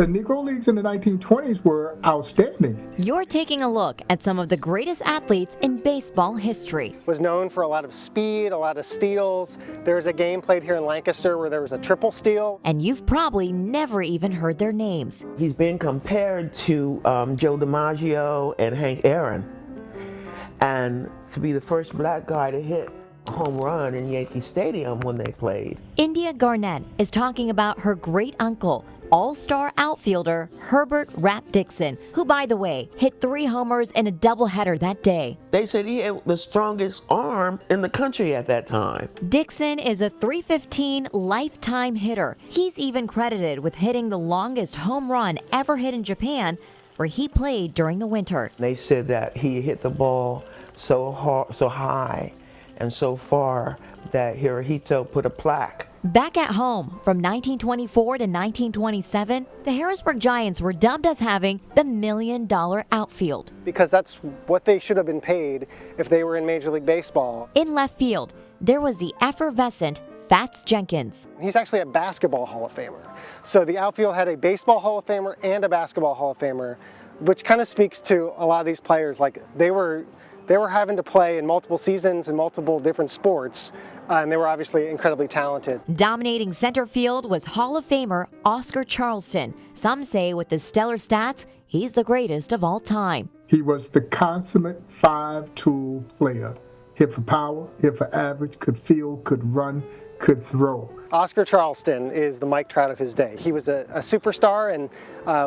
The Negro Leagues in the 1920s were outstanding. You're taking a look at some of the greatest athletes in baseball history. Was known for a lot of speed, a lot of steals. There was a game played here in Lancaster where there was a triple steal. And you've probably never even heard their names. He's been compared to Joe DiMaggio and Hank Aaron. And to be the first black guy to hit a home run in Yankee Stadium when they played. India Garnett is talking about her great uncle, all-star outfielder Herbert Rap Dixon, who, by the way, hit 3 homers in a doubleheader that day. They said he had the strongest arm in the country at that time. Dixon is a .315 lifetime hitter. He's even credited with hitting the longest home run ever hit in Japan, where he played during the winter. They said that he hit the ball so hard, so high, and so far that Hirohito put a plaque. Back at home, from 1924 to 1927, the Harrisburg Giants were dubbed as having the $1 million outfield. Because that's what they should have been paid if they were in Major League Baseball. In left field, there was the effervescent Fats Jenkins. He's actually a basketball Hall of Famer. So the outfield had a baseball Hall of Famer and a basketball Hall of Famer, which kind of speaks to a lot of these players. Like they were having to play in multiple seasons in multiple different sports, and they were obviously incredibly talented. Dominating center field was Hall of Famer Oscar Charleston. Some say with his stellar stats, he's the greatest of all time. He was the consummate 5-tool player. Hit for power, hit for average, could field, could run, could throw. Oscar Charleston is the Mike Trout of his day. He was a superstar and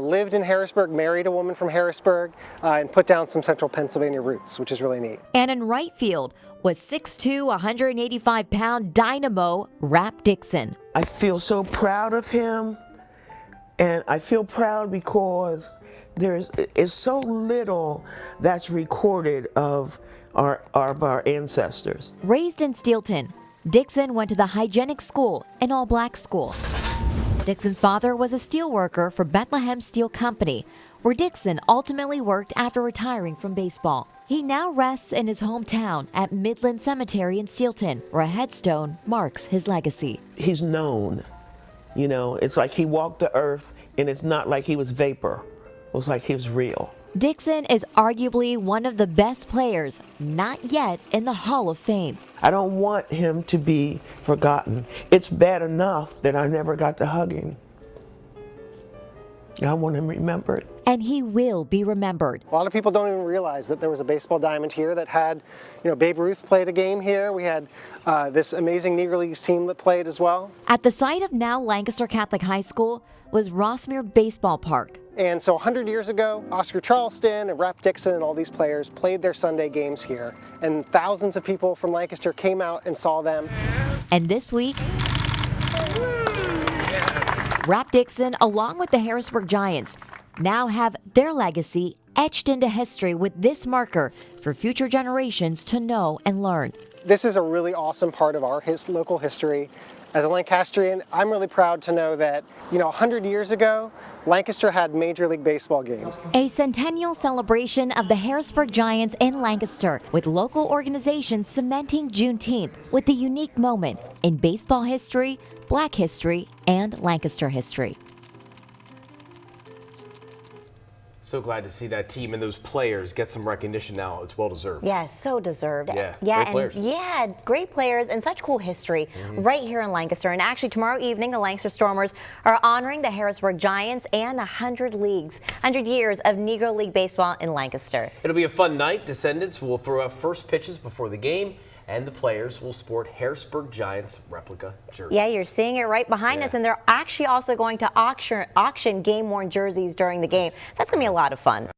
lived in Harrisburg, married a woman from Harrisburg, and put down some central Pennsylvania roots, which is really neat. And in right field was 6'2", 185-pound dynamo Rap Dixon. I feel so proud of him, and I feel proud because is so little that's recorded of our ancestors. Raised in Steelton, Dixon went to the hygienic school, an all-black school. Dixon's father was a steel worker for Bethlehem Steel Company, where Dixon ultimately worked after retiring from baseball. He now rests in his hometown at Midland Cemetery in Steelton, where a headstone marks his legacy. He's known. You know, it's like he walked the earth, and it's not like he was vapor. It was like he was real. Dixon is arguably one of the best players not yet in the Hall of Fame. I don't want him to be forgotten. It's bad enough that I never got to hug him. I want him remembered. And he will be remembered. A lot of people don't even realize that there was a baseball diamond here that had, Babe Ruth played a game here. We had this amazing Negro Leagues team that played as well. At the site of now Lancaster Catholic High School was Rossmere Baseball Park. And so 100 years ago, Oscar Charleston and Rap Dixon and all these players played their Sunday games here. And thousands of people from Lancaster came out and saw them. And this week, Rap Dixon, along with the Harrisburg Giants, now have their legacy etched into history with this marker for future generations to know and learn. This is a really awesome part of our local history. As a Lancastrian, I'm really proud to know that, 100 years ago, Lancaster had Major League Baseball games. A centennial celebration of the Harrisburg Giants in Lancaster, with local organizations cementing Juneteenth with the unique moment in baseball history, Black history, and Lancaster history. So glad to see that team and those players get some recognition now. It's well deserved. Yeah, so deserved. Yeah, great players. Yeah, great players and such cool history right here in Lancaster. And actually tomorrow evening, the Lancaster Stormers are honoring the Harrisburg Giants and 100 years of Negro League baseball in Lancaster. It'll be a fun night. Descendants will throw out first pitches before the game, and the players will sport Harrisburg Giants replica jerseys. Yeah, you're seeing it right behind us, and they're actually also going to auction game-worn jerseys during the game. So that's going to be a lot of fun.